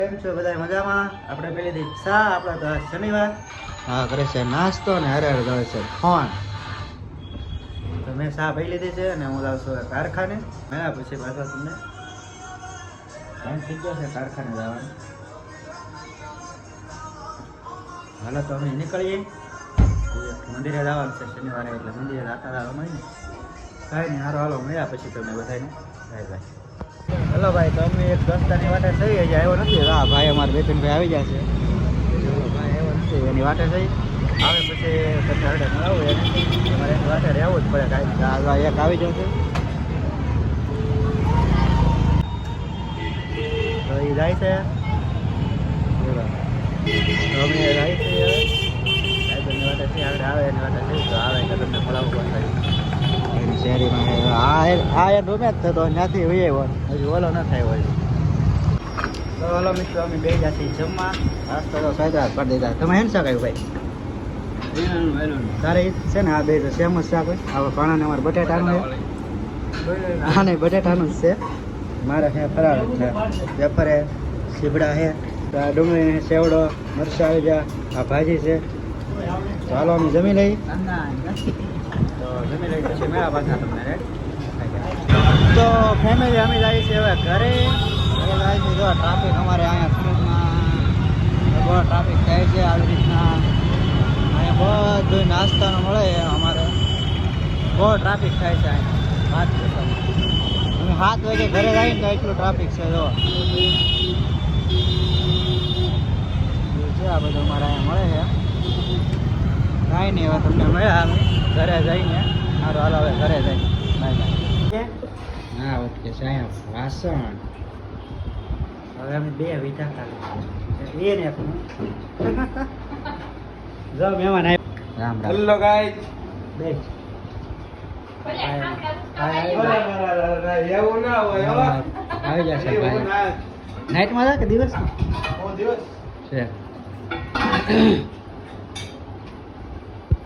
કેમ છો બધા મજામાં? આપણે પેલી દી ચા, આપણે તો આજ શનિવાર. હા કરે છે નાસ્તો ને હરે હરે કરે છે ફોન. તો મેં ચા પી લીધી છે અને હું જાઉં છું કારખાને. મેળા પછી પાછા તમને ટાઈમ થઈ ગયો છે કારખાને જવાનું. હાલો તો અમે નીકળીએ. મંદિરે જવાનું છે શનિવારે, એટલે મંદિરે જતા જવા મળી ને કાંઈ નહીં. હારો હાલો મળ્યા પછી તમને બધાને બાય બાય. હલો ભાઈ, તો અમે એક દોસ્તાની વાટે થઈ હજી આવ્યો નથી. હા ભાઈ અમારે બે ત્રણ ભાઈ આવી જશે. ભાઈ આવ્યો નથી, એની વાટે થઈ આવે પછી આપણે મળાવું એને. અમારે એની વાટે રહેવું જ પડે કાંઈ. એક આવી જશે તો એ જાય છે. અમે જાય છે ભાઈબંધની વાટે થી આગળ આવે એની વાટે થઈ તો આવે એટલે તમને મળાવવું પડે એની શેરીમાં. આ એ રૂમે જ થતો ત્યાંથી હોય હજી ઓલો ન થાય હોય. તો હલો મિત્રો, અમે બે જાતી જમવા. નાસ્તો તો સાયદા કરી દીધા. તમે હેન શાક આવ્યું ભાઈ? તારે છે ને આ બે તો સેમ જ શાક હોય. હવે પાણાને અમારે બટેટાનું છે. હા નહીં, બટેટાનું જ છે. મારે છે ફરાળ છે. વેફરે સીબડા છે, ડુંગળી સેવડો મરચાં આવી ગયા, આ ભાજી છે. તો હાલો અમે જમી લઈ. તો જમી લઈ પછી મેળા પાછા તમને તો ફેમિલી અમે જઈએ છીએ હવે ઘરે. જાય છે જો ટ્રાફિક અમારે અહીંયા સુરતમાં બહુ ટ્રાફિક થાય છે. આવી રીતના અહીંયા બધું નાસ્તાનું મળે અમારે. બહુ ટ્રાફિક થાય છે અહીંયા 5 વાગે ઘરે જઈએ તો એટલું ટ્રાફિક છે. જો આ બધું અમારે અહીંયા મળે છે. કાંઈ નહીં, હવે તમને મળ્યા અમે ઘરે જઈને. સારું હાલો હવે ઘરે જઈને બાય બાય. હા ઓકે છે અહીંયા વાસણ. હવે અમે બે વીઠા ખાલી એ ને જો મહેમાન રામ રામ. Hello guys. બે એવું ના હોય આવી જશે ભાઈ. નાઈટમાં કે દિવસમાં? દિવસ છે.